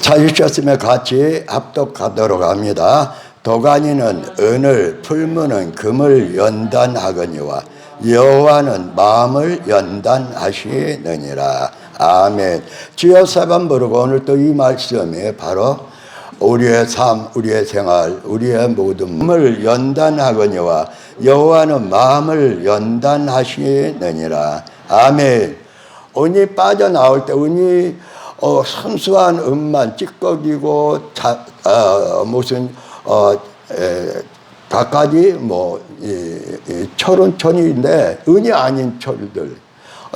찾으셨으면 같이 합독하도록 합니다. 도가니는 은을, 풀무는 금을 연단하거니와 여호와는 마음을 연단하시느니라. 아멘. 주여 세 번 부르고 오늘 또 이 말씀이 바로 우리의 삶, 우리의 생활, 우리의 모든 마음을 연단하거니와 여호와는 마음을 연단하시느니라. 아멘. 은이 빠져나올 때 은이 순수한 은만 찌꺼기고 무슨 각가지 철은 천인데 은이 아닌 철들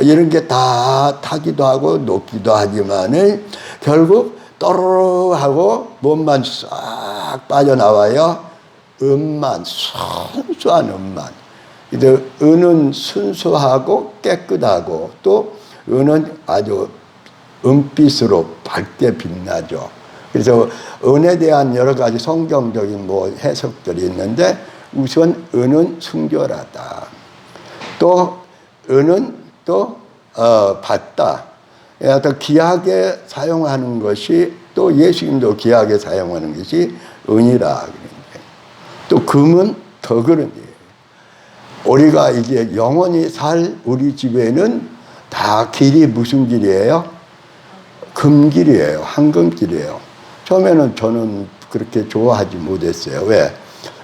이런 게 다 타기도 하고 녹기도 하지만은 결국 또르르 하고 몸만 싹 빠져나와요. 은만, 순수한 은만. 근데 은은 순수하고 깨끗하고 또 은은 아주 은빛으로 밝게 빛나죠. 그래서 은에 대한 여러 가지 성경적인 해석들이 있는데 우선 은은 순결하다. 또 은은 또 밝다. 더 귀하게 사용하는 것이 또 예수님도 귀하게 사용하는 것이 은이라. 또 금은 더 그런 거예요. 우리가 이제 영원히 살 우리 집에는 다 길이 무슨 길이에요? 금길이에요. 황금길이에요. 처음에는 저는 그렇게 좋아하지 못했어요. 왜?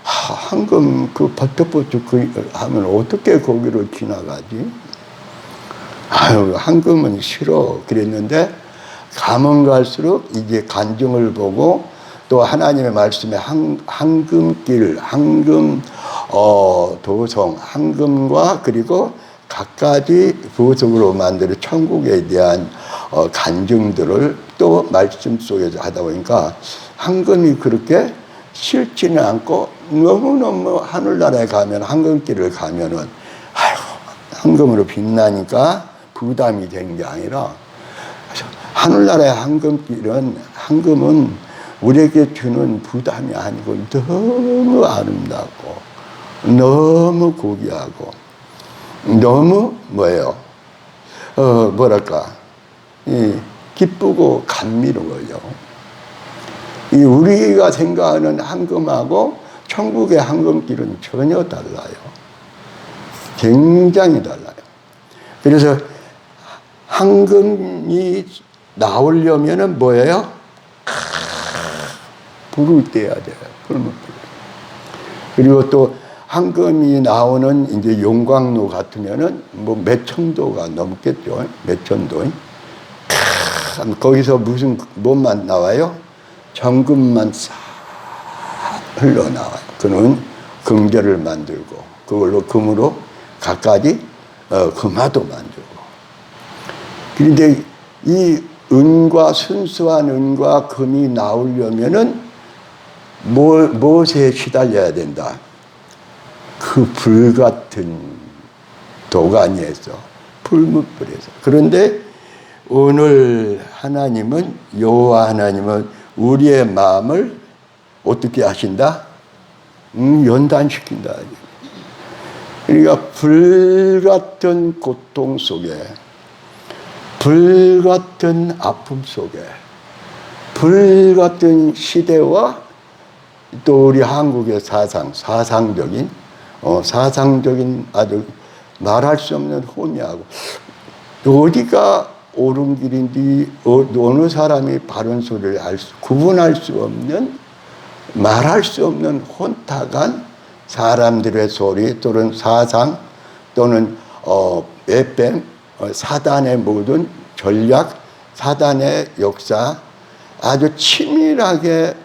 황금 버터버터 하면 어떻게 거기로 지나가지? 아유, 황금은 싫어. 그랬는데 가면 갈수록 이제 간증을 보고 또 하나님의 말씀에 황금길, 황금 도성, 황금과 그리고 각가지 보석으로 만드는 천국에 대한 간증들을 또 말씀 속에서 하다 보니까 황금이 그렇게 싫지는 않고 너무너무 하늘나라에 가면 황금길을 가면은 아이고 황금으로 빛나니까 부담이 되는 게 아니라 하늘나라의 황금은 우리에게 주는 부담이 아니고 너무 아름답고 너무 고귀하고 너무 기쁘고 감미로워요. 우리가 생각하는 황금하고 천국의 황금길은 전혀 달라요. 굉장히 달라요. 그래서 황금이 나오려면은 뭐예요? 불을 떼야 돼요. 불을. 그리고 또 황금이 나오는 이제 용광로 같으면은 몇 천도가 넘겠죠. 몇 천도. 거기서 무슨 뭐만 나와요? 정금만 싹 흘러나와요. 그는 금괴를 만들고 그걸로 금으로 갖가지 금화도 만들고. 그런데 이 은과 순수한 은과 금이 나오려면은 무엇에 시달려야 된다? 그 불같은 도가니에서 풀무불에서. 그런데 오늘 하나님은 여호와 하나님은 우리의 마음을 어떻게 하신다? 연단시킨다. 그러니까 불같은 고통 속에 불같은 아픔 속에 불같은 시대와 또 우리 한국의 사상적인 아주 말할 수 없는 혼미하고 어디가 옳은 길인지 어느 사람이 바른 소리를 구분할 수 없는 말할 수 없는 혼탁한 사람들의 소리 또는 사상 또는 FM 사단의 모든 전략 사단의 역사 아주 치밀하게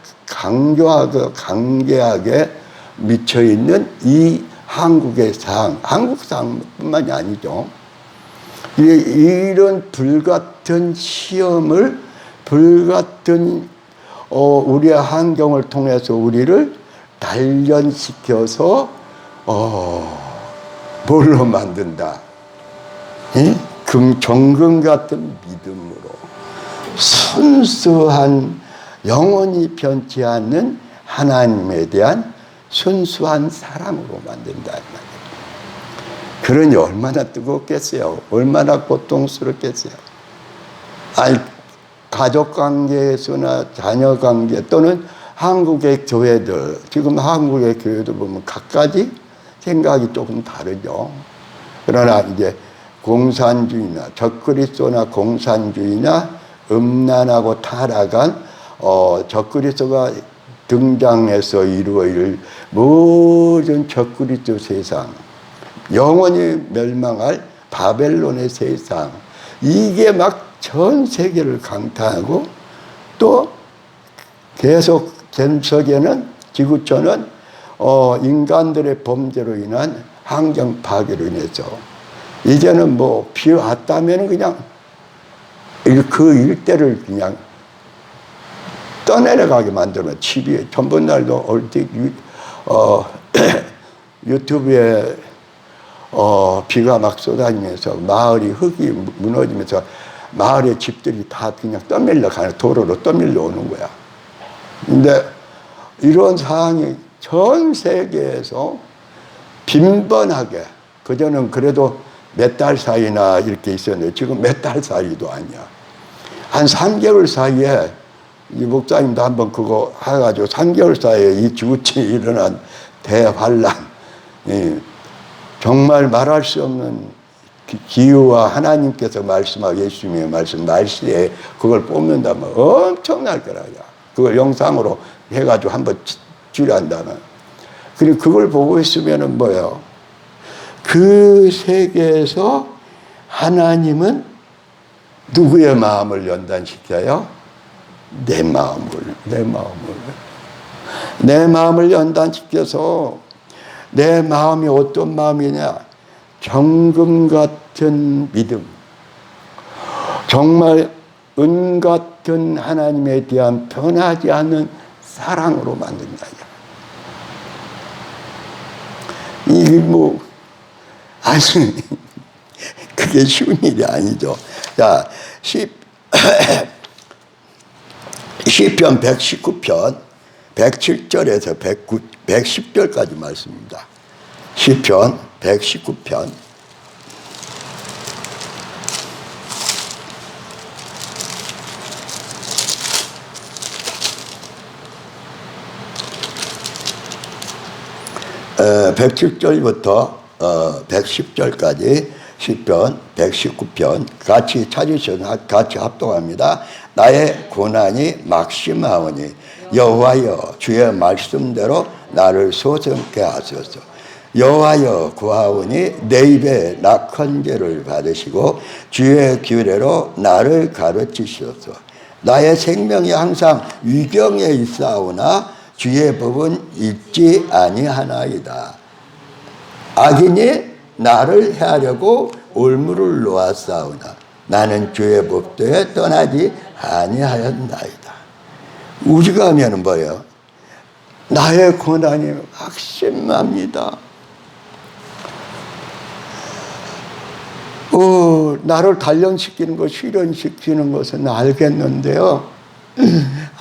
강경하게 미쳐있는 이 한국의 한국 상뿐만이 아니죠. 이런 불같은 시험을 불같은 우리의 환경을 통해서 우리를 단련시켜서 뭘로 만든다? 정금 같은 믿음으로 순수한 영원히 변치 않는 하나님에 대한 순수한 사랑으로 만든다. 그러니 얼마나 뜨겁겠어요. 얼마나 고통스럽겠어요. 가족 관계에서나 자녀 관계 또는 한국의 교회들, 지금 한국의 교회도 보면 각가지 생각이 조금 다르죠. 그러나 이제 공산주의나 적그리스도나 공산주의나 음란하고 타락한 적그리스도가 등장해서 이루어질 모든 적그리스도 세상, 영원히 멸망할 바벨론의 세상, 이게 막 전 세계를 강타하고 또 계속 전 세계는 지구촌은 인간들의 범죄로 인한 환경 파괴로 인해서 이제는 뭐 비 왔다면 그냥 그 일대를 그냥 떠내려가게 만들면 집이 전번날도 얼핏 유튜브에 비가 막 쏟아지면서 마을이 흙이 무너지면서 마을의 집들이 다 그냥 떠밀려 가는, 도로로 떠밀려 오는 거야. 근데 이런 상황이 전 세계에서 빈번하게, 그전은 그래도 몇 달 사이나 이렇게 있었는데 지금 몇 달 사이도 아니야. 한 3개월 사이에, 이 목사님도 한번 그거 해가지고 3개월 사이에 이 지구촌에 일어난 대환란, 정말 말할 수 없는 기후와 하나님께서 말씀하고 예수님의 말씀, 날씨에 그걸 뽑는다면 엄청날 거라야. 그걸 영상으로 해가지고 한번 주려한다면. 그리고 그걸 보고 있으면은 뭐예요? 그 세계에서 하나님은 누구의 마음을 연단시켜요? 내 마음을 연단시켜서, 내 마음이 어떤 마음이냐? 정금 같은 믿음, 정말 은 같은 하나님에 대한 변하지 않는 사랑으로 만든다. 이게 뭐, 아니, 그게 쉬운 일이 아니죠. 자, 시편 119편 107절에서 110절까지 말씀입니다. 시편 119편 어, 107절부터 110절까지 시편 119편 같이 찾으셔서 같이 합독합니다. 나의 고난이 막심하오니 여호와여 주의 말씀대로 나를 소성케 하소서. 여호와여 구하오니 내 입에 낙헌죄를 받으시고 주의 규례로 나를 가르치소서. 나의 생명이 항상 위경에 있사오나 주의 법은 잊지 아니하나이다. 악인이 나를 해하려고 올무를 놓았사오나 나는 주의 법도에 떠나지 아니하였나이다. 우리가 하면은 뭐예요? 나의 고난이 확심합니다. 나를 단련시키는 것, 실현시키는 것은 알겠는데요.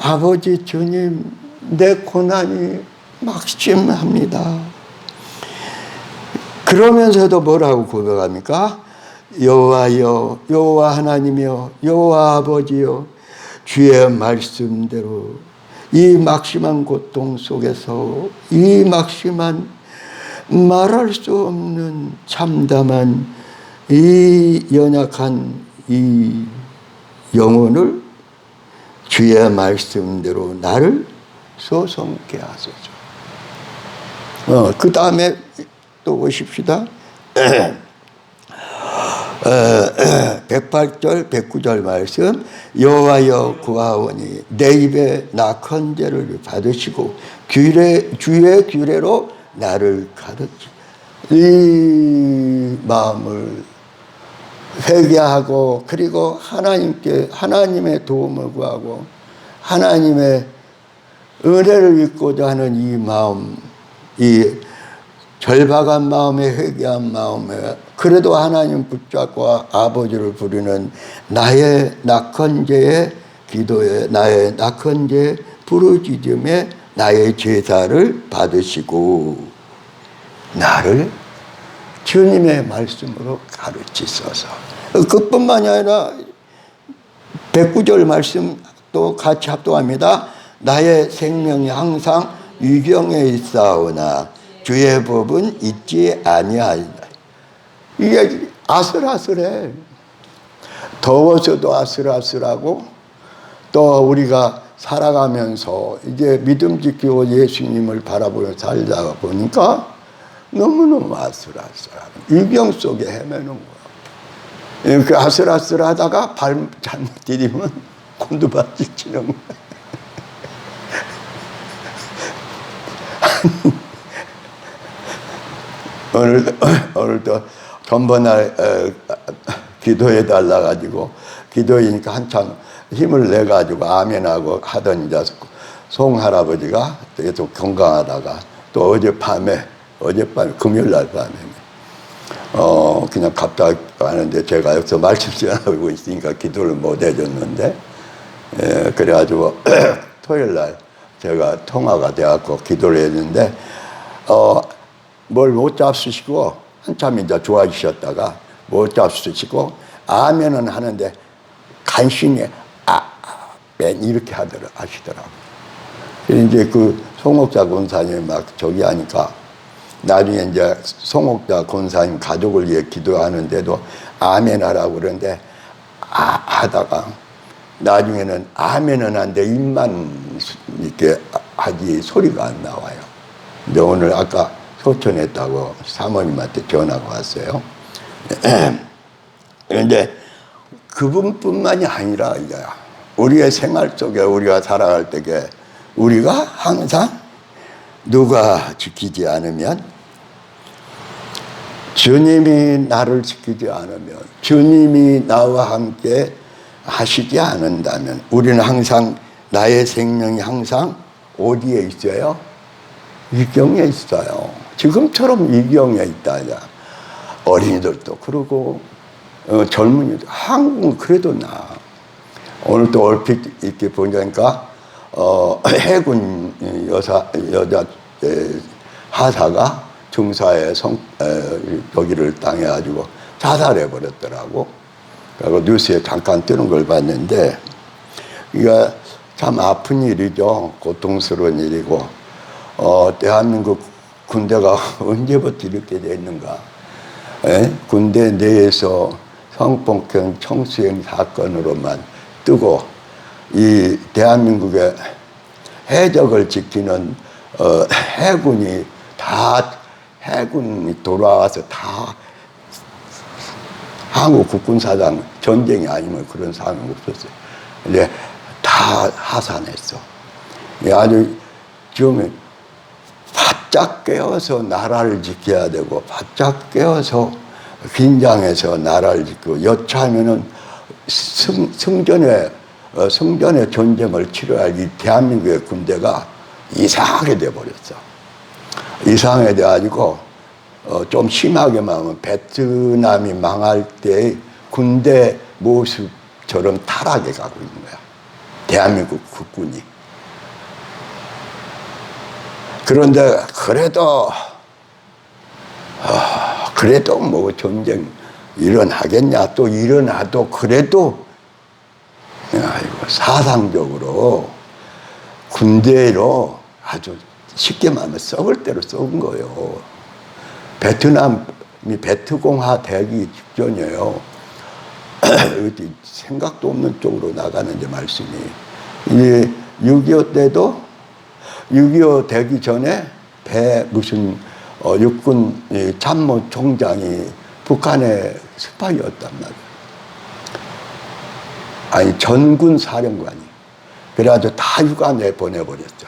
아버지 주님, 내 고난이 막심합니다. 그러면서도 뭐라고 고백합니까? 여호와여, 여호와 하나님이여, 여호와 아버지여, 주의 말씀대로 이 막심한 고통 속에서 이 막심한 말할 수 없는 참담한 이 연약한 이 영혼을 주의 말씀대로 나를 소성케 하소서. 그 다음에 또 보십시다. 108절 109절 말씀. 여호와여 구하오니 내 입에 낙헌죄를 받으시고 주의 규례로 나를 가르치. 이 마음을 회개하고 그리고 하나님의 도움을 구하고 하나님의 은혜를 입고자 하는 이 마음, 이 절박한 마음에, 회개한 마음에 그래도 하나님 붙잡고 아버지를 부르는 나의 낙헌죄의 기도에, 나의 낙헌죄 부르짖음에 나의 제사를 받으시고 나를 주님의 말씀으로 가르치소서. 그뿐만이 아니라 109절 말씀 또 같이 합독합니다. 나의 생명이 항상 유경에 있사오나 주의 법은 잊지 아니하리라. 이게 아슬아슬해. 더워서도 아슬아슬하고, 또 우리가 살아가면서 이제 믿음 지키고 예수님을 바라보며 살다 보니까 너무너무 아슬아슬하고 유경 속에 헤매는 거야. 그 아슬아슬하다가 발 잘못 디디면 곤두박질 치는 거야. 오늘도 전번에 기도해 달라 가지고 기도하니까 한참 힘을 내 가지고 아멘하고 하던 이제 송 할아버지가 계속 건강하다가 또 어젯밤에 금요일 날 밤에 그냥 갑자기 하는데 제가 여기서 말씀 전하고 있으니까 기도를 못 해줬는데, 그래가지고 토요일 날 제가 통화가 돼갖고 기도를 했는데 뭘 못 잡수시고 한참 이제 좋아지셨다가 못 잡수시고 아멘은 하는데 간신히 아멘 이렇게 하시더라고요. 이제 그 송옥자 권사님 막 저기 하니까 나중에 이제 송옥자 권사님 가족을 위해 기도하는데도 아멘 하라고 그러는데 하다가 나중에는 아멘은 한데 입만 이렇게 하지 소리가 안 나와요. 근데 오늘 아까 소천했다고 사모님한테 전화가 왔어요. 그런데 그분뿐만이 아니라 이제 우리의 생활 속에 우리가 살아갈 때에 우리가 항상 누가 지키지 않으면, 주님이 나를 지키지 않으면, 주님이 나와 함께 하시지 않는다면 우리는 항상 나의 생명이 항상 어디에 있어요? 유경에 있어요. 지금처럼 유경에 있다. 어린이들도 그러고 젊은이들, 한국은 그래도 나. 오늘 또 얼핏 이렇게 보니까 해군 여자 하사가 중사에 거기를 당해가지고 자살해 버렸더라고. 그리고 뉴스에 잠깐 뜨는 걸 봤는데, 이게 참 아픈 일이죠. 고통스러운 일이고, 대한민국 군대가 언제부터 이렇게 됐는가. 군대 내에서 성폭행 청수행 사건으로만 뜨고, 이 대한민국의 해적을 지키는 해군이 돌아와서 다 한국 국군사장 전쟁이 아니면 그런 상황이 없었어요. 근데 다 하산했어. 아주 지금 바짝 깨어서 나라를 지켜야 되고, 바짝 깨어서 긴장해서 나라를 지키고, 여차하면은 승전의 전쟁을 치러야 이 대한민국의 군대가 이상하게 돼버렸어. 이상하게 돼가지고, 좀 심하게 말하면 베트남이 망할 때 군대 모습처럼 타락해 가고 있는 거야. 대한민국 국군이. 그런데 그래도 뭐 전쟁 일어나겠냐, 또 일어나도 그래도 사상적으로 군대로 아주 쉽게 말하면 썩을 대로 썩은 거예요. 베트남이 베트공화 되기 직전이에요. 생각도 없는 쪽으로 나가는데 말씀이. 이제 6.25 때도 6.25 되기 전에 육군 참모총장이 북한의 스파이였단 말이에요. 아니, 전군 사령관이. 그래가지고 다 휴가 내보내버렸죠.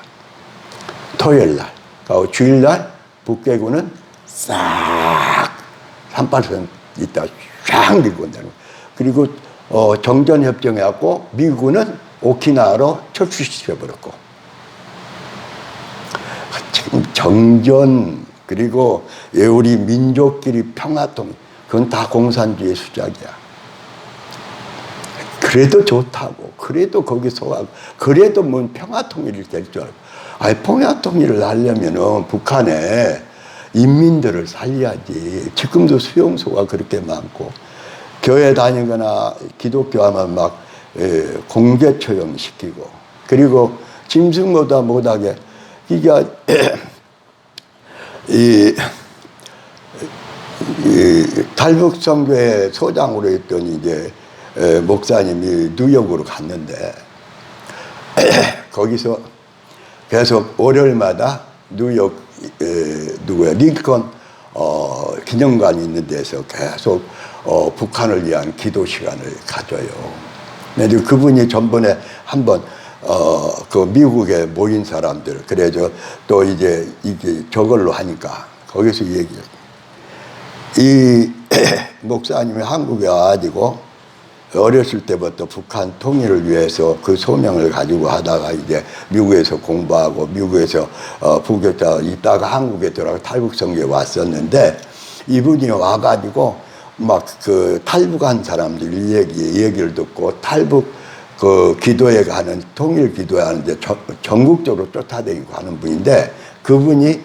토요일 날. 그리고 주일 날 북괴군은 싹 38선 있다 쫙 밀고 온다는 거예요. 그리고 정전협정해갖고 미국은 오키나와로 철수시켜버렸고, 지금 정전, 그리고 우리 민족끼리 평화통, 그건 다 공산주의 수작이야. 그래도 좋다고, 그래도 거기서 하고, 그래도 뭔 평화통일이 될 줄 알고. 아니, 평화통일을 하려면은 북한에 인민들을 살려야지. 지금도 수용소가 그렇게 많고, 교회 다니거나 기독교 하면 막 공개 처형시키고, 그리고 짐승보다 못하게 이게 이 탈북선교회 소장으로 했던 이제 목사님이 뉴욕으로 갔는데 거기서 계속 월요일마다 뉴욕 누구야 링컨 기념관이 있는 데서 계속 북한을 위한 기도 시간을 가져요. 근데 그분이 전번에 한번 그 미국에 모인 사람들, 그래서 또 이제 이게 저걸로 하니까 거기서 얘기해요. 이 목사님이 한국에 와가지고 어렸을 때부터 북한 통일을 위해서 그 소명을 가지고 하다가 이제 미국에서 공부하고 미국에서 부교자 있다가 한국에 들어가 탈북선교에 왔었는데, 이분이 와가지고 막 그 탈북한 사람들 얘기를 듣고 탈북 그 기도에 가는, 통일 기도에 하는데 전국적으로 쫓아다니고 하는 분인데, 그분이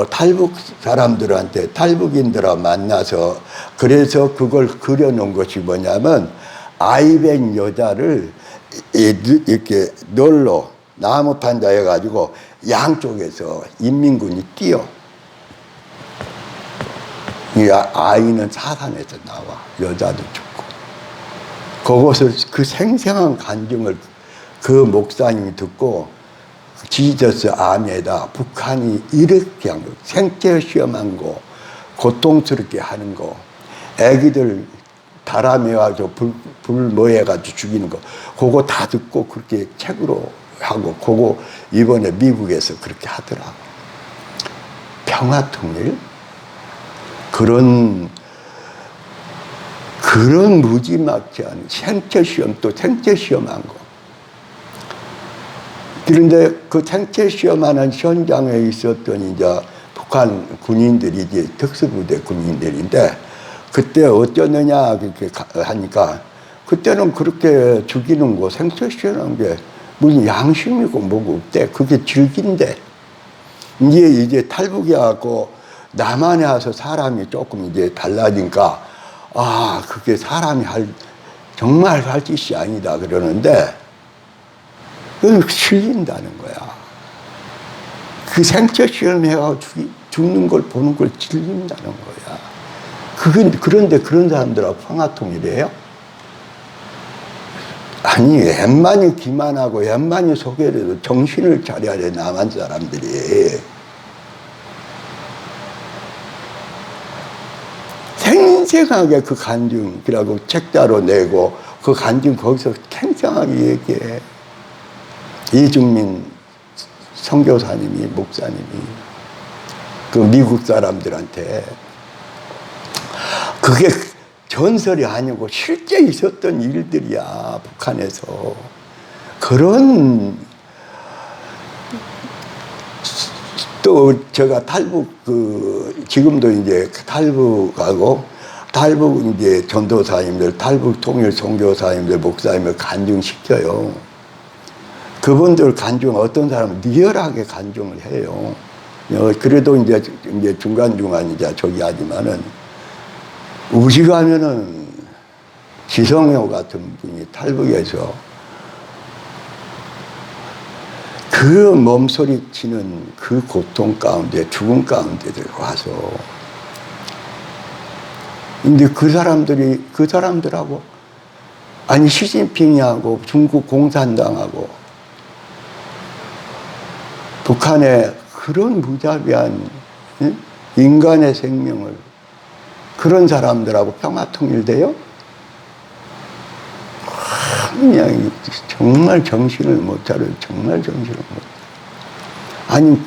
탈북 사람들한테, 탈북인들하고 만나서 그래서 그걸 그려놓은 것이 뭐냐면, 아이백 여자를 이렇게 널로 나무 판자 해가지고 양쪽에서 인민군이 뛰어. 이 아이는 사산에서 나와, 여자도 죽고. 그것을, 그 생생한 간증을 그 목사님이 듣고 지저스 아미에다 북한이 이렇게 한 거, 생체 시험한 거, 고통스럽게 하는 거, 애기들 다람에 와서 불 모여가지고 죽이는 거, 그거 다 듣고 그렇게 책으로 하고, 그거 이번에 미국에서 그렇게 하더라고. 평화통일? 그런 무지막지한 생체시험, 또 생체시험한 거. 그런데 그 생체시험하는 현장에 있었던 이제 북한 군인들이 이제 특수부대 군인들인데, 그때 어쩌느냐 그렇게 하니까, 그때는 그렇게 죽이는 거, 생체시험하는 게 무슨 양심이고 뭐고 없대. 그게 즐긴데. 이제 탈북이 하고 남한에 와서 사람이 조금 이제 달라지니까, 아, 그게 사람이 정말 할 짓이 아니다 그러는데, 그건 질린다는 거야. 그 생체 시험해가지고 죽는 걸 보는 걸 질린다는 거야. 그런데 그런 사람들하고 평화통일이에요? 아니, 웬만히 기만하고 웬만히 소개를 해도 정신을 차려야 돼, 남한 사람들이. 생생하게 그 간증이라고 책자로 내고, 그 간증 거기서 생생하게 얘기해. 이중민 선교사님이, 목사님이 그 미국 사람들한테, 그게 전설이 아니고 실제 있었던 일들이야, 북한에서. 그런, 또 제가 지금도 이제 탈북하고, 탈북 이제 전도사님들, 탈북 통일 선교사님들, 목사님을 간증시켜요. 그분들 간증, 어떤 사람은 리얼하게 간증을 해요. 그래도 이제 중간중간 이제 저기 하지만은, 우리 가면은 지성효 같은 분이 탈북해서 그 몸소리 치는 그 고통 가운데, 죽음 가운데 와서, 근데 그 사람들하고, 아니, 시진핑이하고 중국 공산당하고 북한의 그런 무자비한 인간의 생명을, 그런 사람들하고 평화통일돼요? 그냥 정말 정신을 못 차려요. 정말 정신을 못 차려요. 아니,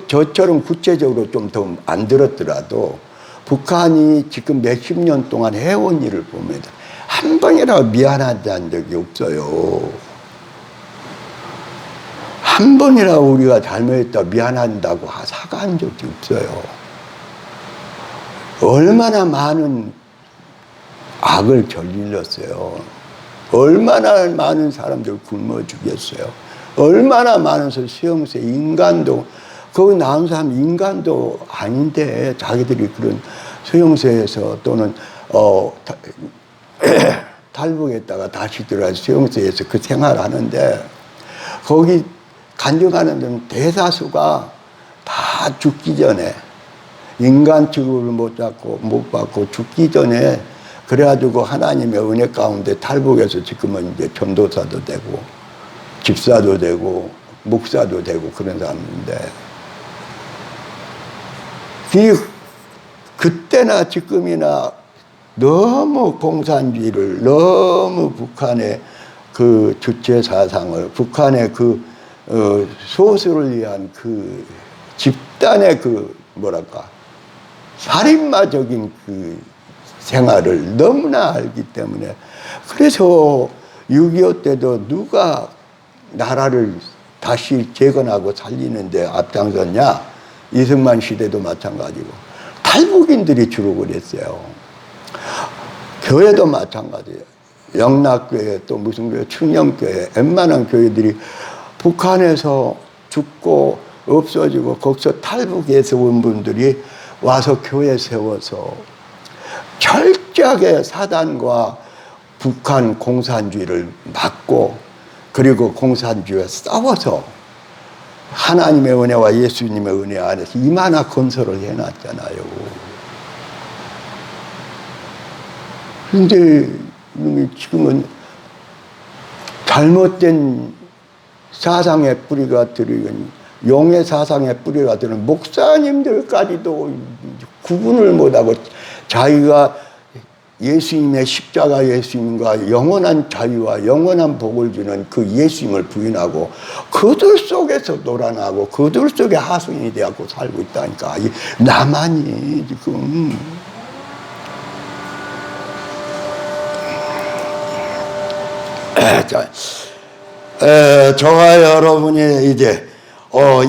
저처럼 구체적으로 좀 더 안 들었더라도 북한이 지금 몇십 년 동안 해온 일을 보면 한 번이라도 미안하다는 적이 없어요. 한 번이라도 우리가 잘못했다 미안한다고 사과한 적이 없어요. 얼마나 많은 악을 저질렀어요. 얼마나 많은 사람들 굶어 죽였어요. 얼마나 많은 수용세, 인간도, 거기 나온 사람 인간도 아닌데 자기들이 그런 수용소에서 또는 탈북했다가 다시 들어와서 수용소에서 그 생활하는데 거기 간증하는 데는 대다수가 다 죽기 전에 인간 취급을 못 받고 죽기 전에 그래가지고 하나님의 은혜 가운데 탈북해서 지금은 이제 전도사도 되고 집사도 되고 목사도 되고 그런 사람인데 그때나 지금이나 너무 공산주의를 너무 북한의 그 주체 사상을 북한의 그 소수를 위한 그 집단의 그 뭐랄까 살인마적인 그 생활을 너무나 알기 때문에 그래서 6.25 때도 누가 나라를 다시 재건하고 살리는데 앞장섰냐? 이승만 시대도 마찬가지고 탈북인들이 주로 그랬어요. 교회도 마찬가지예요. 영락교회 또 무슨 교회 충령교회 웬만한 교회들이 북한에서 죽고 없어지고 거기서 탈북해서 온 분들이 와서 교회 세워서 철저하게 사단과 북한 공산주의를 막고 그리고 공산주의와 싸워서 하나님의 은혜와 예수님의 은혜 안에서 이만한 건설을 해놨잖아요. 그런데 지금은 잘못된 사상의 뿌리가 들은 용의 사상의 뿌리가 들은 목사님들까지도 구분을 못하고 자기가 예수님의 십자가 예수님과 영원한 자유와 영원한 복을 주는 그 예수님을 부인하고 그들 속에서 놀아나고 그들 속에 하수인이 되고 살고 있다니까. 나만이 지금 저와 여러분이 이제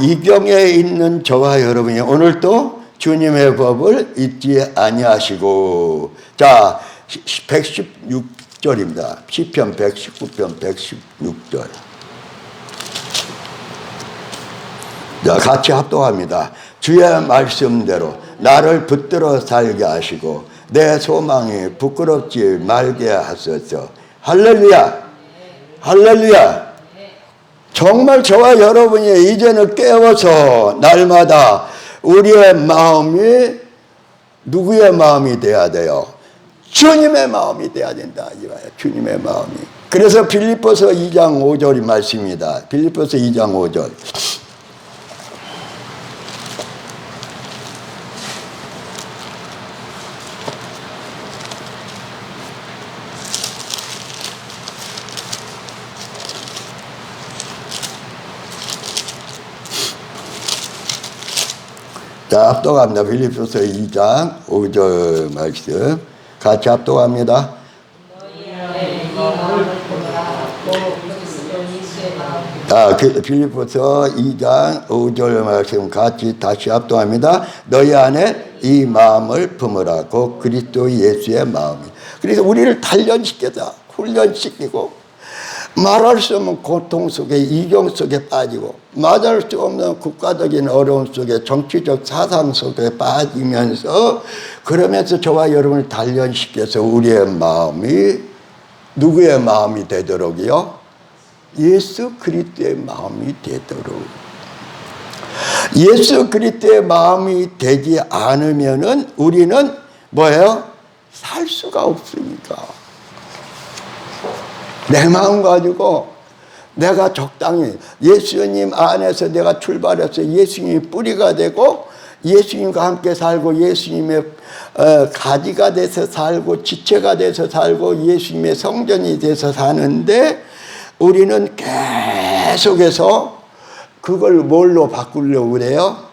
이경에 있는 저와 여러분이 오늘도 주님의 법을 잊지 아니하시고 자 116절입니다. 시편 119편 116절. 자 같이 합독합니다. 주의 말씀대로 나를 붙들어 살게 하시고 내 소망이 부끄럽지 말게 하소서. 할렐루야. 할렐루야. 정말 저와 여러분이 이제는 깨워서 날마다 우리의 마음이 누구의 마음이 돼야 돼요? 주님의 마음이 돼야 된다. 주님의 마음이. 그래서 빌립보서 2장 5절이 말씀입니다. 빌립보서 2장 5절. 자, 합독합니다. 빌립보서 2장 5절 말씀 같이 합독합니다. 자, 빌립보서 2장 5절 말씀 같이 다시 합독합니다. 너희 안에 이 마음을 품으라. 곧 그리스도 예수의 마음이. 그래서 우리를 단련시켜서 훈련시키고 말할 수 없는 고통 속에 이경 속에 빠지고 말할 수 없는 국가적인 어려움 속에 정치적 사상 속에 빠지면서 그러면서 저와 여러분을 단련시켜서 우리의 마음이 누구의 마음이 되도록이요? 예수 그리스도의 마음이 되도록. 예수 그리스도의 마음이 되지 않으면은 우리는 뭐예요? 살 수가 없으니까. 내 마음 가지고 내가 적당히 예수님 안에서 내가 출발해서 예수님이 뿌리가 되고 예수님과 함께 살고 예수님의 가지가 돼서 살고 지체가 돼서 살고 예수님의 성전이 돼서 사는데 우리는 계속해서 그걸 뭘로 바꾸려고 그래요?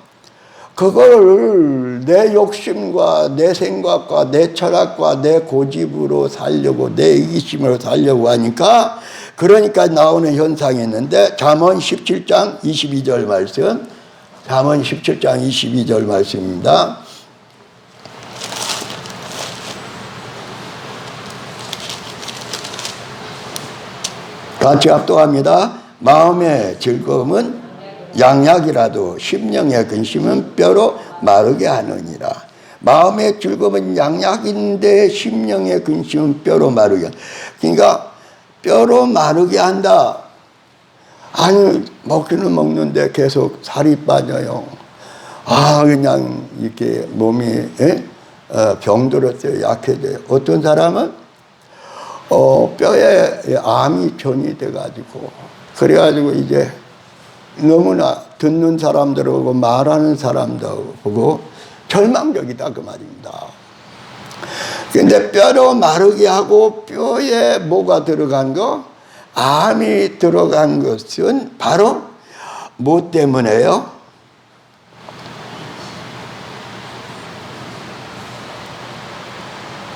그걸 내 욕심과 내 생각과 내 철학과 내 고집으로 살려고 내 이기심으로 살려고 하니까 그러니까 나오는 현상이 있는데 잠언 17장 22절 말씀 잠언 17장 22절 말씀입니다. 같이 합독합니다. 마음의 즐거움은 양약이라도 심령의 근심은 뼈로 마르게 하느니라. 마음의 즐거움은 양약인데 심령의 근심은 뼈로 마르게 한다. 그러니까 뼈로 마르게 한다. 아니 먹기는 먹는데 계속 살이 빠져요. 그냥 이렇게 몸이 병들었어요. 약해져요. 어떤 사람은 뼈에 암이 전이돼 가지고 그래가지고 이제 너무나 듣는 사람들하고 말하는 사람들하고 절망적이다 그 말입니다. 근데 뼈로 마르게 하고 뼈에 뭐가 들어간 거? 암이 들어간 것은 바로 뭐 때문에요?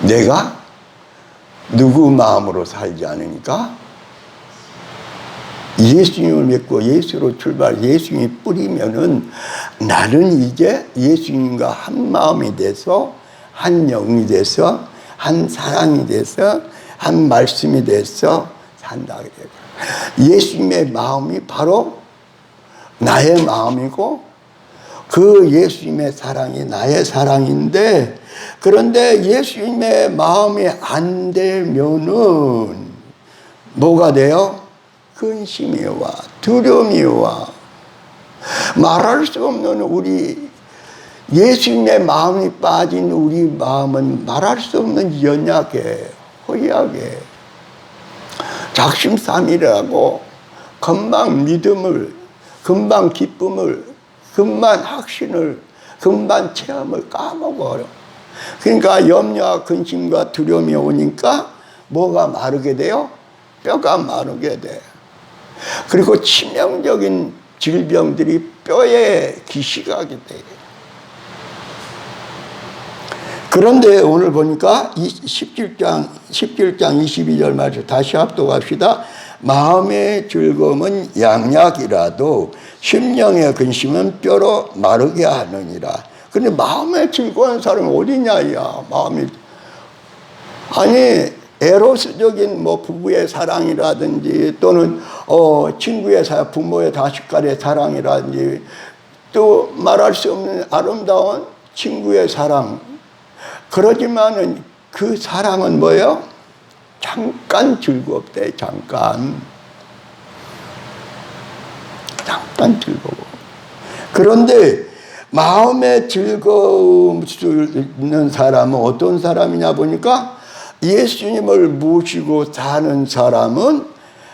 내가 누구 마음으로 살지 않으니까 예수님을 믿고 예수로 출발, 예수님이 뿌리면은 나는 이제 예수님과 한 마음이 돼서 한 영이 돼서 한 사랑이 돼서 한 말씀이 돼서 산다. 예수님의 마음이 바로 나의 마음이고 그 예수님의 사랑이 나의 사랑인데 그런데 예수님의 마음이 안 되면은 뭐가 돼요? 근심이 와, 두려움이 와. 말할 수 없는 우리 예수님의 마음이 빠진 우리 마음은 말할 수 없는 연약해, 허약해. 작심삼일하고 금방 믿음을, 금방 기쁨을, 금방 확신을, 금방 체험을 까먹어요. 그러니까 염려와 근심과 두려움이 오니까 뭐가 마르게 돼요? 뼈가 마르게 돼. 그리고 치명적인 질병들이 뼈에 기식하게 돼. 그런데 오늘 보니까 17장 22절 말씀 다시 합독합시다. 마음의 즐거움은 양약이라도 심령의 근심은 뼈로 마르게 하느니라. 근데 마음에 즐거운 사람이 어디냐, 야, 마음이. 아니, 에로스적인 뭐 부부의 사랑이라든지 또는 친구의 사랑, 부모의 자식간의 사랑이라든지 또 말할 수 없는 아름다운 친구의 사랑. 그러지만은 그 사랑은 뭐예요? 잠깐 즐겁대, 잠깐 즐거워. 그런데 마음에 즐거움 수 있는 사람은 어떤 사람이냐 보니까 예수님을 모시고 사는 사람은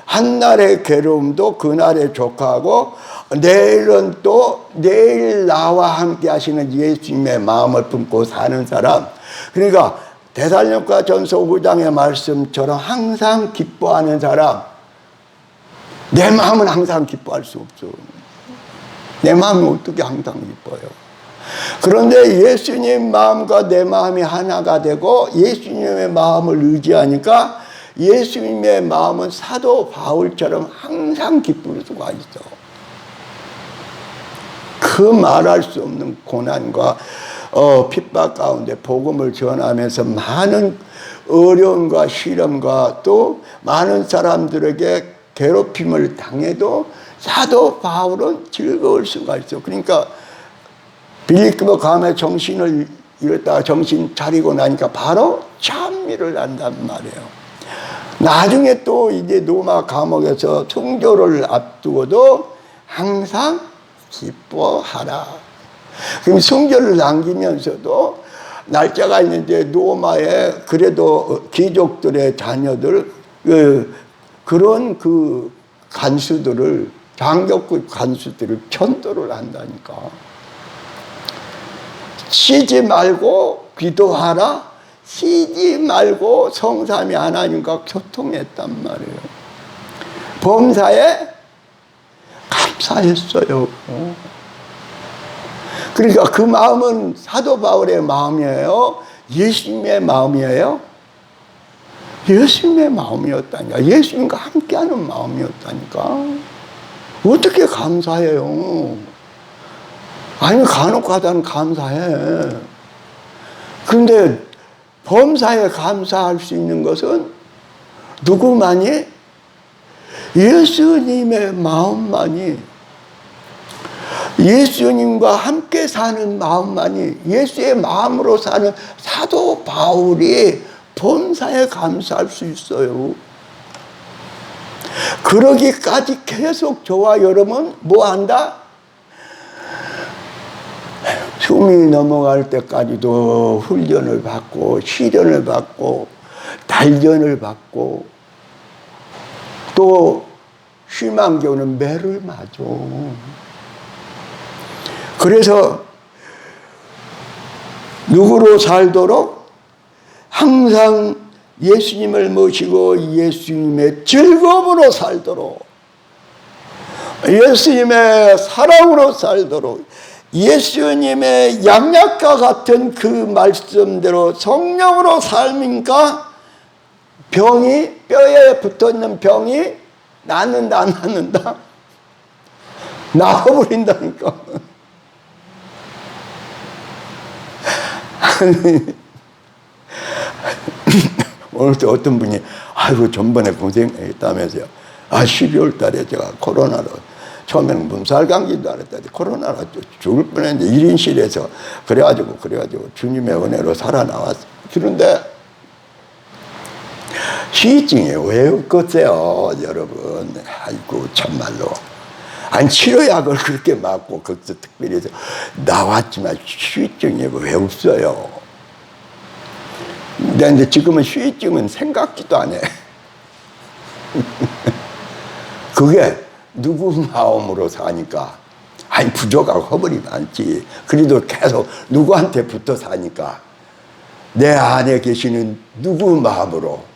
한날의 괴로움도 그날에 족하고 내일은 또 내일 나와 함께 하시는 예수님의 마음을 품고 사는 사람. 그러니까 데살로니가 전서 5장의 말씀처럼 항상 기뻐하는 사람. 내 마음은 항상 기뻐할 수 없죠. 내 마음이 어떻게 항상 기뻐요? 그런데 예수님 마음과 내 마음이 하나가 되고 예수님의 마음을 의지하니까 예수님의 마음은 사도 바울처럼 항상 기쁠 수가 있어. 그 말할 수 없는 고난과 핍박 가운데 복음을 전하면서 많은 어려움과 시련과 또 많은 사람들에게 괴롭힘을 당해도 사도 바울은 즐거울 수가 있어. 그러니까 빌립보 감에 정신을 잃었다가 정신 차리고 나니까 바로 찬미를 한단 말이에요. 나중에 또 이제 로마 감옥에서 순교를 앞두고도 항상 기뻐하라. 그럼 순교를 남기면서도 날짜가 있는데 로마에 그래도 귀족들의 자녀들 그런 그 간수들을 장교급 간수들을 천도를 한다니까. 쉬지 말고 기도하라. 쉬지 말고 성삼위 하나님과 교통했단 말이에요. 범사에 감사했어요. 그러니까 그 마음은 사도 바울의 마음이에요? 예수님의 마음이에요? 예수님의 마음이었다니까. 예수님과 함께하는 마음이었다니까. 어떻게 감사해요? 아니, 간혹가다는 감사해. 그런데 범사에 감사할 수 있는 것은 누구만이? 예수님의 마음만이. 예수님과 함께 사는 마음만이, 예수의 마음으로 사는 사도 바울이 본사에 감사할 수 있어요. 그러기까지 계속 저와 여러분 뭐 한다? 숨이 넘어갈 때까지도 훈련을 받고 시련을 받고 단련을 받고 또 심한 경우는 매를 맞아. 그래서 누구로 살도록 항상 예수님을 모시고 예수님의 즐거움으로 살도록, 예수님의 사랑으로 살도록, 예수님의 양약과 같은 그 말씀대로 성령으로 살니까 병이, 뼈에 붙어있는 병이 낫는다 안 낫는다? 나와버린다니까. 오늘도 어떤 분이 아이고 전번에 고생했다면서요. 12월 달에 제가 코로나로 처음에는 몸살 감기도 알았더니 코로나로 죽을 뻔했는데 1인실에서 그래가지고 주님의 은혜로 살아나왔어요. 그런데 시증이 왜 없겠어요, 여러분? 아이고 참말로. 아니 치료약을 그렇게 맞고 거기서 특별히 해서 나왔지만 후유증이 왜 없어요? 근데 지금은 후유증은 생각지도 안 해. 그게 누구 마음으로 사니까 아니 부족하고 허물이 많지. 그래도 계속 누구한테 붙어 사니까 내 안에 계시는 누구 마음으로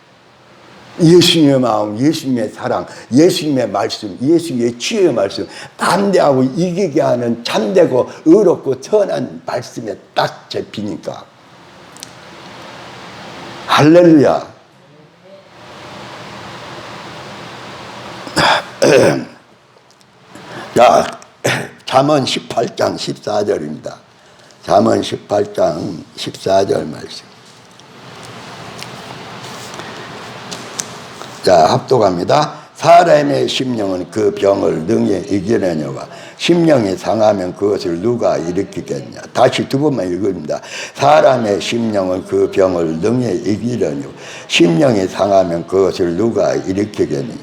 예수님의 마음, 예수님의 사랑, 예수님의 말씀, 예수님의 치유의 말씀 담대하고 이기게 하는 참되고 의롭고 선한 말씀에 딱 잡히니까 할렐루야. 자, 잠언 18장 14절입니다. 잠언 18장 14절 말씀. 자, 합독합니다. 사람의 심령은 그 병을 능히 이겨내려가 심령이 상하면 그것을 누가 일으키겠냐. 다시 두 번만 읽습니다. 사람의 심령은 그 병을 능히 이기려고 심령이 상하면 그것을 누가 일으키겠냐.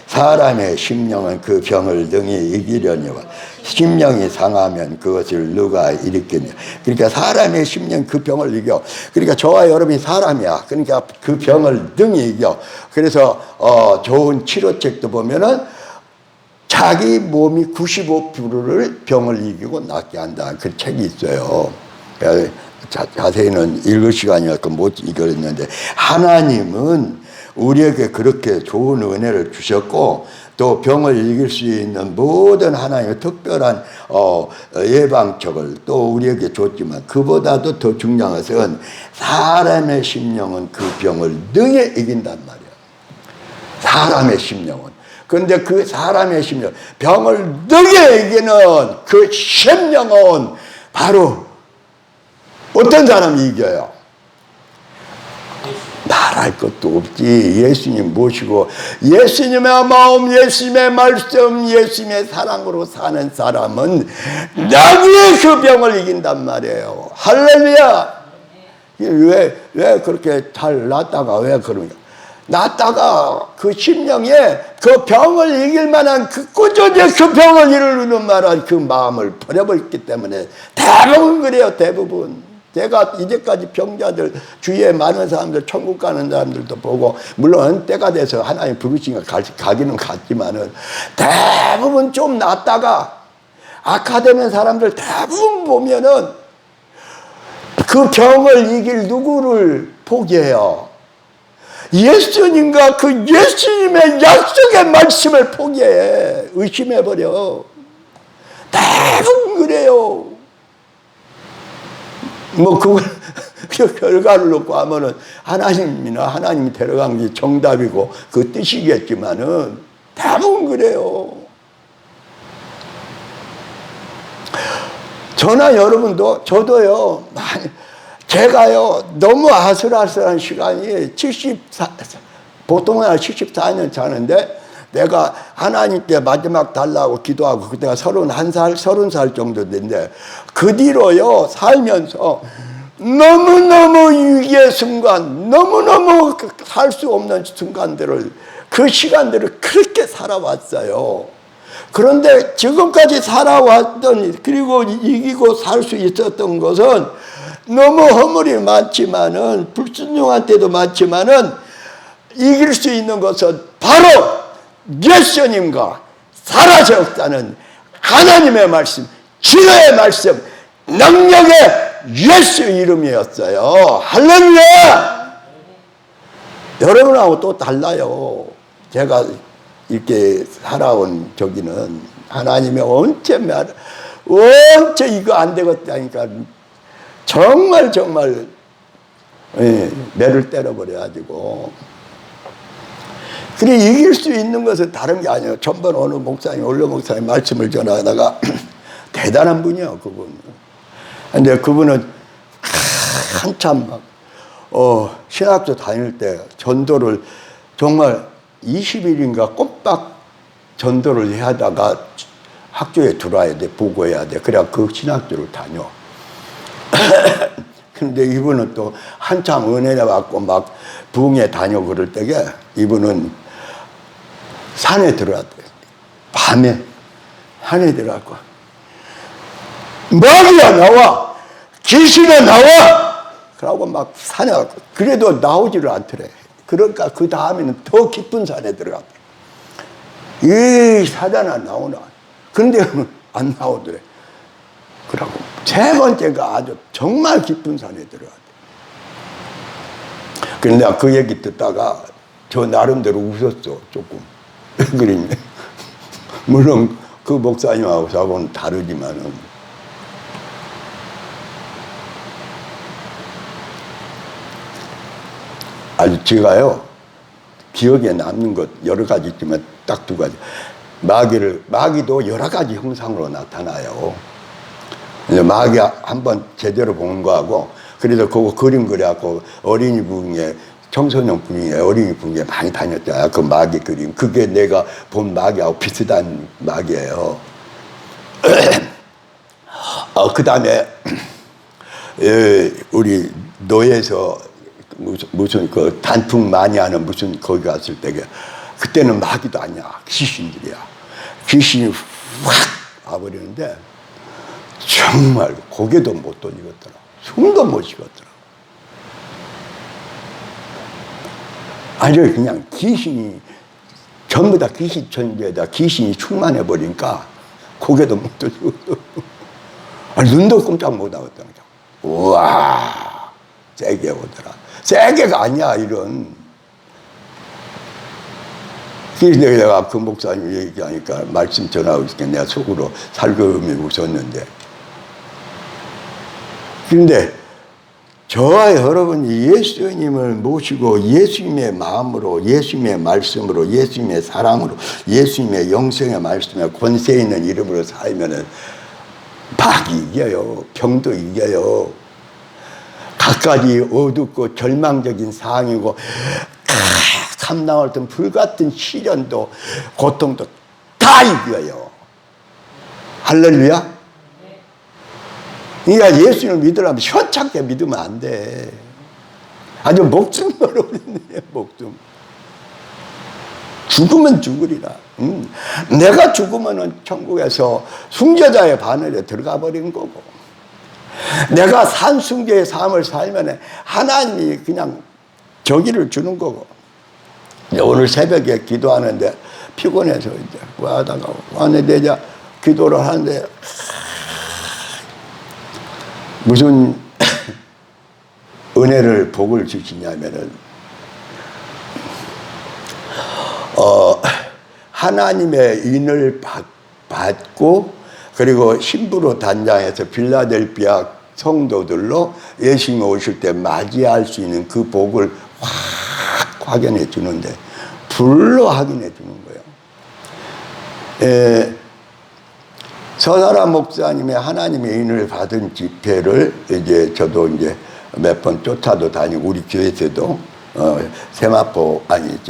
사람의 심령은 그 병을 능히 이기려고 심령이 상하면 그것을 누가 일으키냐. 그러니까 사람의 심령 그 병을 이겨. 그러니까 저와 여러분이 사람이야. 그러니까 그 병을 능히 이겨. 그래서 좋은 치료책도 보면은 자기 몸이 95%를 병을 이기고 낫게 한다. 그 책이 있어요. 자세히는 읽을 시간이었고 못 읽었는데 하나님은 우리에게 그렇게 좋은 은혜를 주셨고 또 병을 이길 수 있는 모든 하나님의 특별한 예방책을 또 우리에게 줬지만 그보다도 더 중요한 것은 사람의 심령은 그 병을 능히 이긴단 말이야. 사람의 심령은. 그런데 그 사람의 심령, 병을 능히 이기는 그 심령은 바로 어떤 사람이 이겨요? 말할 것도 없지. 예수님 모시고 예수님의 마음, 예수님의 말씀, 예수님의 사랑으로 사는 사람은 나중에 그 병을 이긴단 말이에요. 할렐루야. 왜 그렇게 잘 낫다가 왜 그러냐. 낫다가 그 심령에 그 병을 이길 만한 그 꾸준히 그 병을 이루는 말한 그 마음을 버려버렸기 때문에 대부분 그래요. 대부분. 제가 이제까지 병자들 주위에 많은 사람들 천국 가는 사람들도 보고 물론 때가 돼서 하나님 부르시니까 가기는 갔지만은 대부분 좀 낫다가 악화되는 사람들 대부분 보면은 그 병을 이길 누구를 포기해요? 예수님과 그 예수님의 약속의 말씀을 포기해. 의심해버려. 대부분 그래요. 뭐 그걸 결과를 놓고 하면은 하나님이나 하나님이 데려간 게 정답이고 그 뜻이겠지만은 대부분 그래요. 저나 여러분도 저도요. 제가요 너무 아슬아슬한 시간이 보통은 74년 자는데 내가 하나님께 마지막 달라고 기도하고 그때가 31살, 30살 정도 됐는데 그 뒤로요 살면서 너무너무 위기의 순간, 너무너무 살 수 없는 순간들을, 그 시간들을 그렇게 살아왔어요. 그런데 지금까지 살아왔던, 그리고 이기고 살 수 있었던 것은 너무 허물이 많지만은, 불순종한 때도 많지만은, 이길 수 있는 것은 바로 예수님과 살아셨다는 하나님의 말씀, 지혜의 말씀, 능력의 예수 이름이었어요. 할렐루야! 여러분하고 또 달라요. 제가 이렇게 살아온 저기는 하나님의 원체 이거 안 되겠다니까 정말 매를 때려버려가지고. 그래 이길 수 있는 것은 다른 게 아니에요. 전번 어느 목사님, 원로 목사님 말씀을 전하다가 대단한 분이에요, 그분. 근데 그분은 한참 신학교 다닐 때 전도를 정말 20일인가 꼬박 전도를 해야 하다가 학교에 들어와야 돼, 보고해야 돼. 그래야 그 신학교를 다녀. 근데 이분은 또 한참 은혜를 받고 막 부흥회 다녀 그럴 때에 이분은 산에 들어갔대. 밤에 산에 들어갔고 마귀야 나와, 귀신아 나와, 그러고 막 산에 갔고 그래도 나오지를 않더래. 그러니까 그 다음에는 더 깊은 산에 들어갔대. 이 사단아 나오나. 근데 안 나오더래. 그러고 세 번째가 아주 정말 깊은 산에 들어갔대. 그런데 내가 그 얘기 듣다가 저 나름대로 웃었어, 조금. 왜 그러냐. 물론 그 목사님하고 저하고는 다르지만은. 아주 제가요, 기억에 남는 것 여러 가지 있지만 딱 두 가지. 마귀도 여러 가지 형상으로 나타나요. 마귀 한번 제대로 본 거하고, 그래서 그거 그림 그려갖고 어린이 부흥회, 청소년 부흥회, 어린이 부흥회 많이 다녔잖아요. 그 마귀 그림. 그게 내가 본 마귀하고 비슷한 마귀예요. 그 다음에, 우리 노예에서 무슨 그 단풍 많이 하는 무슨 거기 갔을 때 그때는 마귀도 아니야, 귀신들이야. 귀신이 확 와버리는데 정말 고개도 못 돌리겠더라, 숨도 못 쉬겠더라. 아니 그냥 귀신이 전부 다 귀신 천지에다 귀신이 충만해 버리니까 고개도 못 돌리고 눈도 꼼짝 못 하겠더라. 우와, 세게 오더라. 세게가 아니야, 이런. 그래서 내가 그 목사님 얘기하니까 말씀 전하고 있으니까 내가 속으로 살금이 웃었는데. 그런데 저와 여러분이 예수님을 모시고 예수님의 마음으로, 예수님의 말씀으로, 예수님의 사랑으로, 예수님의 영생의 말씀에 권세 있는 이름으로 살면은 마귀 이겨요. 병도 이겨요. 갖가지 어둡고 절망적인 상황이고 감당할 땐 불같은 시련도 고통도 다 이겨요. 할렐루야. 그러니까 예수님을 믿으려면 현찮게 믿으면 안 돼. 아주 목숨 걸어버리네, 목숨. 죽으면 죽으리라. 내가 죽으면 천국에서 숭배자의 바늘에 들어가 버린 거고, 내가 산숭배의 삶을 살면 하나님이 그냥 저기를 주는 거고. 오늘 새벽에 기도하는데 피곤해서 이제 와다가 왔는데 이제 기도를 하는데 무슨 은혜를 복을 주시냐면은 하나님의 인을 받고 그리고 신부로 단장해서 필라델피아 성도들로 예수님이 오실 때 맞이할 수 있는 그 복을 확 확인해 주는데 불로 확인해 주는 거예요. 서사람 목사님의 하나님의 인을 받은 집회를 이제 저도 이제 몇 번 쫓아도 다니고 우리 교회에서도 세마포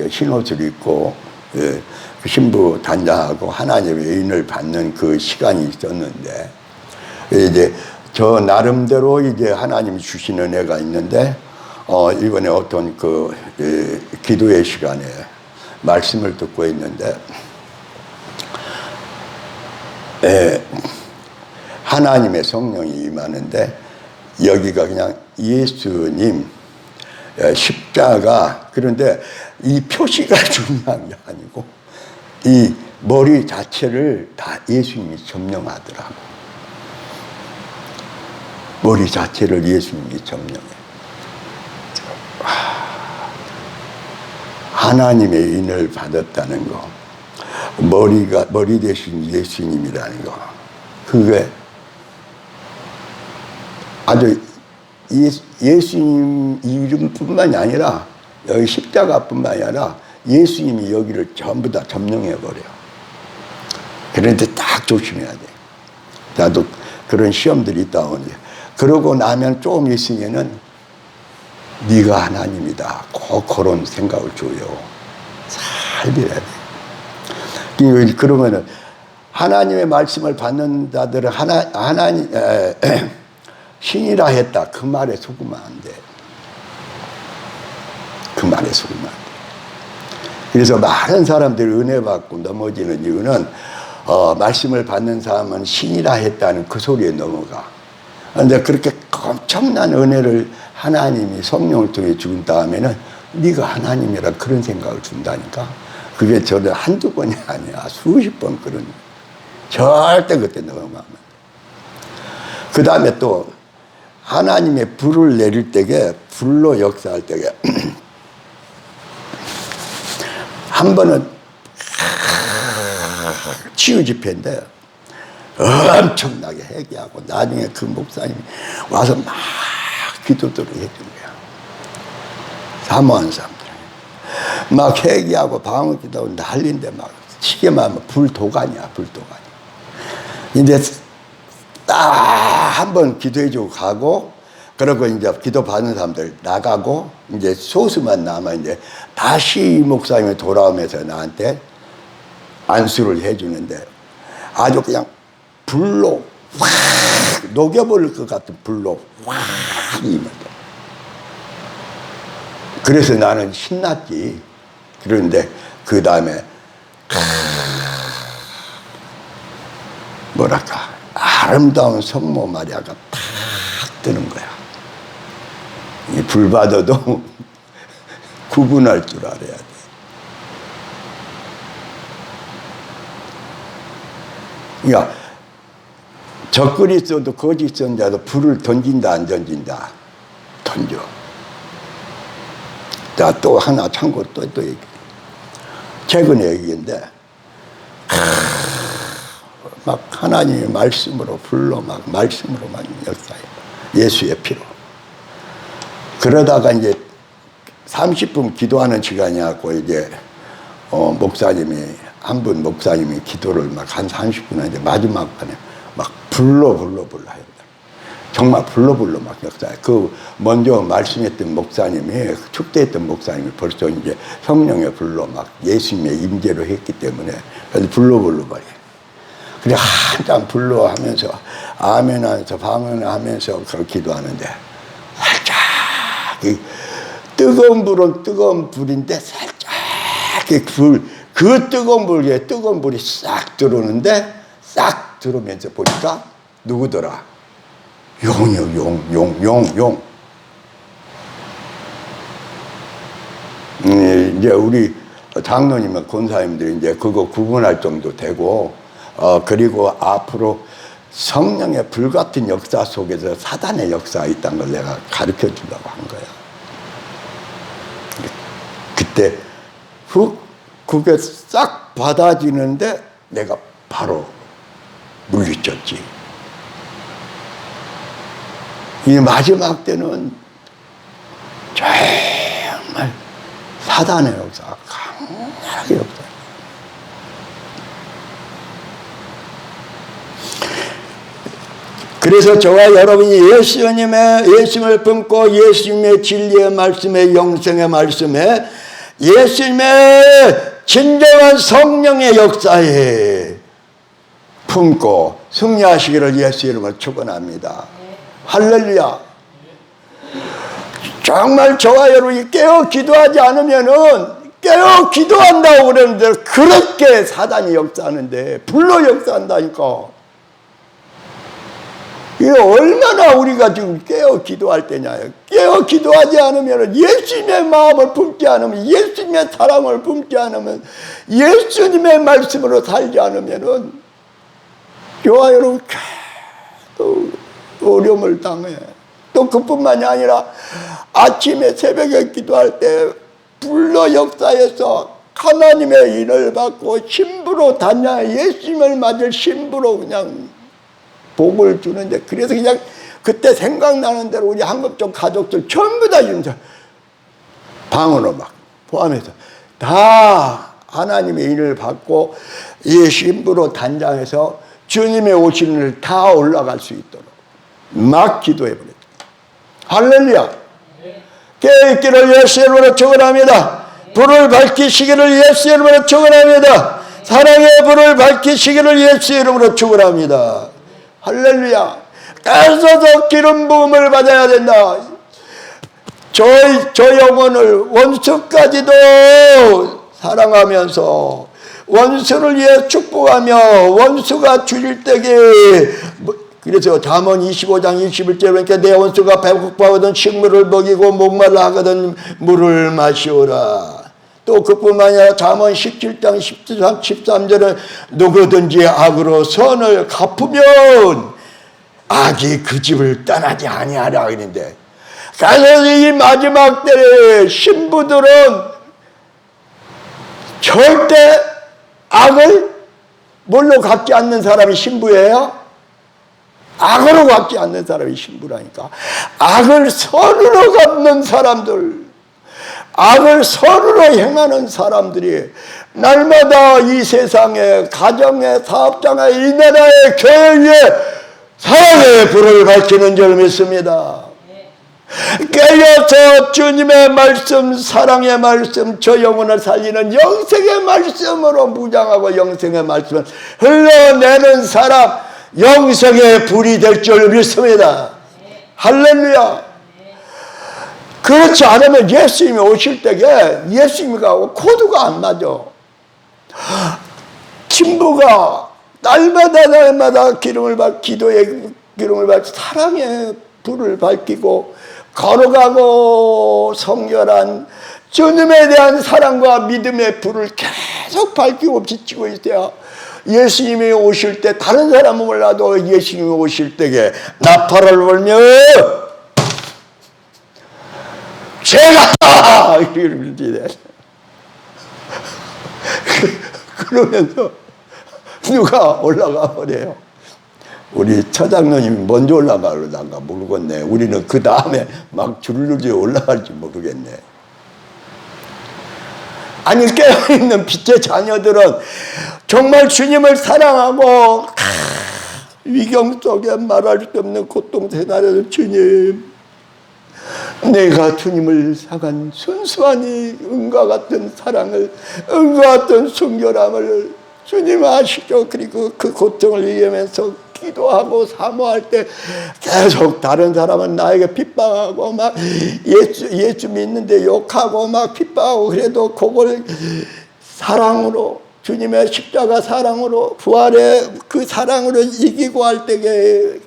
흰옷을 입고 그 신부 단장하고 하나님의 인을 받는 그 시간이 있었는데, 이제 저 나름대로 이제 하나님이 주시는 은혜가 있는데, 이번에 어떤 그 기도의 시간에 말씀을 듣고 있는데, 하나님의 성령이 임하는데, 여기가 그냥 예수님 십자가, 그런데 이 표시가 중요한 게 아니고 이 머리 자체를 다 예수님이 점령하더라고. 머리 자체를 예수님이 점령해. 하나님의 인을 받았다는 거, 머리 대신 예수님이라는 거, 그게 아주 예수님 이름뿐만이 아니라 여기 십자가뿐만이 아니라 예수님이 여기를 전부 다 점령해버려요. 그런데 딱 조심해야 돼. 나도 그런 시험들이 있다 보니, 그러고 나면 조금 있으면은 네가 하나님이다, 꼭 그런 생각을 줘요. 잘 믿어야 돼. 그러면은 하나님의 말씀을 받는 자들은 하나님 신이라 했다, 그 말에 속으면 안 돼. 그 말에 속으면 안 돼. 그래서 많은 사람들이 은혜 받고 넘어지는 이유는 말씀을 받는 사람은 신이라 했다는 그 소리에 넘어가. 그런데 그렇게 엄청난 은혜를 하나님이 성령을 통해 준 다음에는 네가 하나님이라 그런 생각을 준다니까. 그게 저는 한두 번이 아니야, 수십 번 그런. 절대 그때 넘어가면 안 돼. 그 다음에 또 하나님의 불을 내릴 때에, 불로 역사할 때에 한 번은 치유 집회인데 엄청나게 회개하고, 나중에 그 목사님이 와서 막 기도들을 해준 거야. 사모하는 사람들 막 회개하고 방언 기도하고 난리인데, 막 시계만 하면 불도가니야, 불도가니. 이제 딱 한 번 기도해주고 가고, 그러고 이제 기도 받는 사람들 나가고, 이제 소수만 남아 이제 다시 목사님이 돌아오면서 나한테 안수를 해주는데, 아주 그냥 불로 확 녹여버릴 것 같은 불로 확 임한다. 그래서 나는 신났지. 그런데 그 다음에 뭐랄까, 아름다운 성모 마리아가 탁 뜨는 거야. 이 불 받아도 구분할 줄 알아야 돼. 그러니까 적글이 있어도 거짓 있었는데도 불을 던진다 안 던진다? 던져. 자, 또 하나 참고 또 얘기. 최근에 얘기인데, 막 하나님의 말씀으로, 불로 막 말씀으로 막 역사해. 예수의 피로. 그러다가 이제 30분 기도하는 시간이었고, 이제 목사님이, 한 분 목사님이 기도를 막 한 30분 하는데, 마지막 판에 막 불로 한다. 정말 불로 막 역사해. 그 먼저 말씀했던 목사님이, 축대했던 목사님이 벌써 이제 성령의 불로 막 예수님의 임재로 했기 때문에, 그래서 불로 말이야. 그래 한참 불로 하면서 아멘 하면서 방언하면서 그걸 기도하는데, 살짝 뜨거운 불은 뜨거운 불인데 살짝 그 뜨거운 불이 싹 들어오는데, 싹 들어오면서 보니까 누구더라? 용. 이제 우리 장로님은 권사님들이 이제 그거 구분할 정도 되고, 그리고 앞으로 성령의 불같은 역사 속에서 사단의 역사가 있다는 걸 내가 가르쳐 주려고 한 거야. 그때 그게 싹 받아지는데 내가 바로 물리쳤지. 이 마지막 때는 정말 사단의 역사가 강렬하게 역사. 그래서 저와 여러분이 예수님을 품고 예수님의 진리의 말씀에, 영생의 말씀에, 예수님의 진정한 성령의 역사에 품고 승리하시기를 예수 이름으로 축원합니다. 할렐루야. 정말 저와 여러분이 깨어 기도하지 않으면은, 깨어 기도한다고 그러는데 그렇게 사단이 역사하는데, 불로 역사한다니까. 이게 얼마나 우리가 지금 깨어 기도할 때냐. 깨어 기도하지 않으면, 예수님의 마음을 품지 않으면, 예수님의 사랑을 품지 않으면, 예수님의 말씀으로 살지 않으면은 저와 여러분 계속 어려움을 당해. 또 그뿐만이 아니라 아침에 새벽에 기도할 때 불로 역사해서 하나님의 인을 받고 신부로 단장, 예수님을 맞을 신부로 그냥 복을 주는데, 그래서 그냥 그때 생각나는 대로 우리 한국적 가족들 전부 다 진짜 방으로 막 포함해서 다 하나님의 인을 받고 이 신부로 단장해서 주님의 오시는 일 다 올라갈 수 있도록 막 기도해버렸죠. 할렐루야. 깨어있기를 예수 이름으로 축원합니다. 불을 밝히시기를 예수 이름으로 축원합니다. 사랑의 불을 밝히시기를 예수 이름으로 축원합니다. 할렐루야. 애써서 기름 부음을 받아야 된다. 저 영혼을 원수까지도 사랑하면서 원수를 위해 축복하며 원수가 줄일 때에, 그래서 잠언 25장 21절에 보니까 내 원수가 배고파하거든 식물을 먹이고 목말라 하거든 물을 마시오라. 또 그뿐만 아니라 잠언 17장 13절은 누구든지 악으로 선을 갚으면 악이 그 집을 떠나지 아니하라 그러는데, 그래서 이 마지막 때에 신부들은 절대 악을 뭘로 갚지 않는 사람이 신부예요? 악으로 갚지 않는 사람이 신부라니까. 악을 선으로 갚는 사람들, 악을 선으로 행하는 사람들이 날마다 이 세상에, 가정에, 사업장에, 이 나라의 교회에 사랑의 불을 밝히는 줄 믿습니다. 깨어서 주님의 말씀, 사랑의 말씀, 저 영혼을 살리는 영생의 말씀으로 무장하고 영생의 말씀을 흘러내는 사람, 영생의 불이 될 줄 믿습니다. 할렐루야. 그렇지 않으면 예수님이 오실 때에 예수님과 코드가 안 맞아. 신부가 날마다 기름을 받, 기도의 기름을 받, 사랑의 불을 밝히고 걸어가고 성결한 주님에 대한 사랑과 믿음의 불을 계속 밝히고 비치고 있어요. 예수님이 오실 때, 다른 사람은 몰라도 예수님이 오실 때에 나팔을 불며 제가 이렇게 그러면서 누가 올라가 버려요. 우리 처장로님이 먼저 올라가려다가 모르겠네. 우리는 그 다음에 막 줄줄이 올라갈지 모르겠네. 아니, 깨어있는 빛의 자녀들은 정말 주님을 사랑하고 위경 속에 말할 수 없는 고통 세날에도 주님, 내가 주님을 사간 순수한 이 은과 같은 사랑을, 은과 같은 순결함을 주님 아시죠? 그리고 그 고통을 이기면서 기도하고 사모할 때 계속 다른 사람은 나에게 핍박하고 막 예수 믿는데 욕하고 막 핍박하고, 그래도 그걸 사랑으로, 주님의 십자가 사랑으로, 부활의 그 사랑으로 이기고 할 때에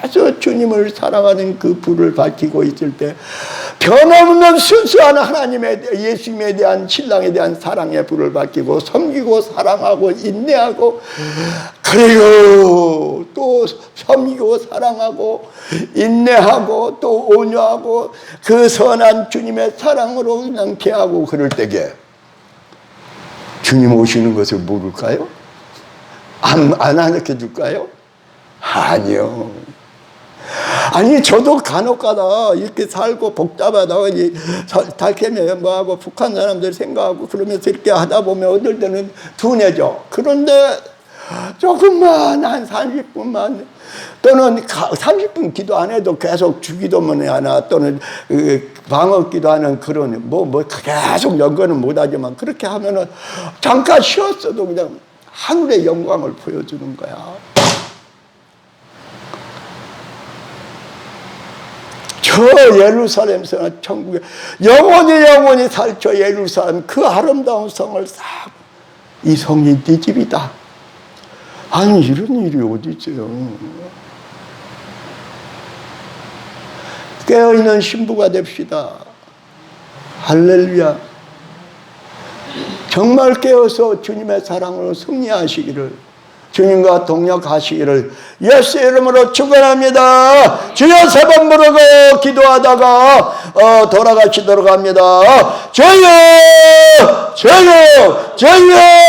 계속 주님을 사랑하는 그 불을 밝히고 있을 때 변함없는 순수한 하나님의, 예수님에 대한, 신랑에 대한 사랑의 불을 밝히고 섬기고 사랑하고 인내하고, 그리고 또 섬기고 사랑하고 인내하고 또 온유하고 그 선한 주님의 사랑으로 그냥 대하고, 그럴 때에 주님 오시는 것을 모를까요? 안 알려줄까요? 아니요. 아니, 저도 간혹가다 이렇게 살고 복잡하다가 달캐며 뭐하고 북한 사람들 생각하고 그러면서 이렇게 하다 보면 어떨 때는 둔해져. 그런데 조금만, 한 30분만, 또는 30분 기도 안 해도 계속 주기도문에 하나, 또는 방어 기도하는 그런 계속 연구는 못하지만 그렇게 하면은 잠깐 쉬었어도 그냥 하늘의 영광을 보여주는 거야. 저 예루살렘성은 천국에 영원히 살 저 예루살렘 그 아름다운 성을 싹 이 성이 네 집이다. 아니 이런 일이 어디 있어요. 깨어있는 신부가 됩시다. 할렐루야. 정말 깨어서 주님의 사랑으로 승리하시기를, 주님과 동역하시기를 예수 이름으로 축원합니다. 주여 세 번 부르고 기도하다가 돌아가시도록 합니다. 주여 주여 주여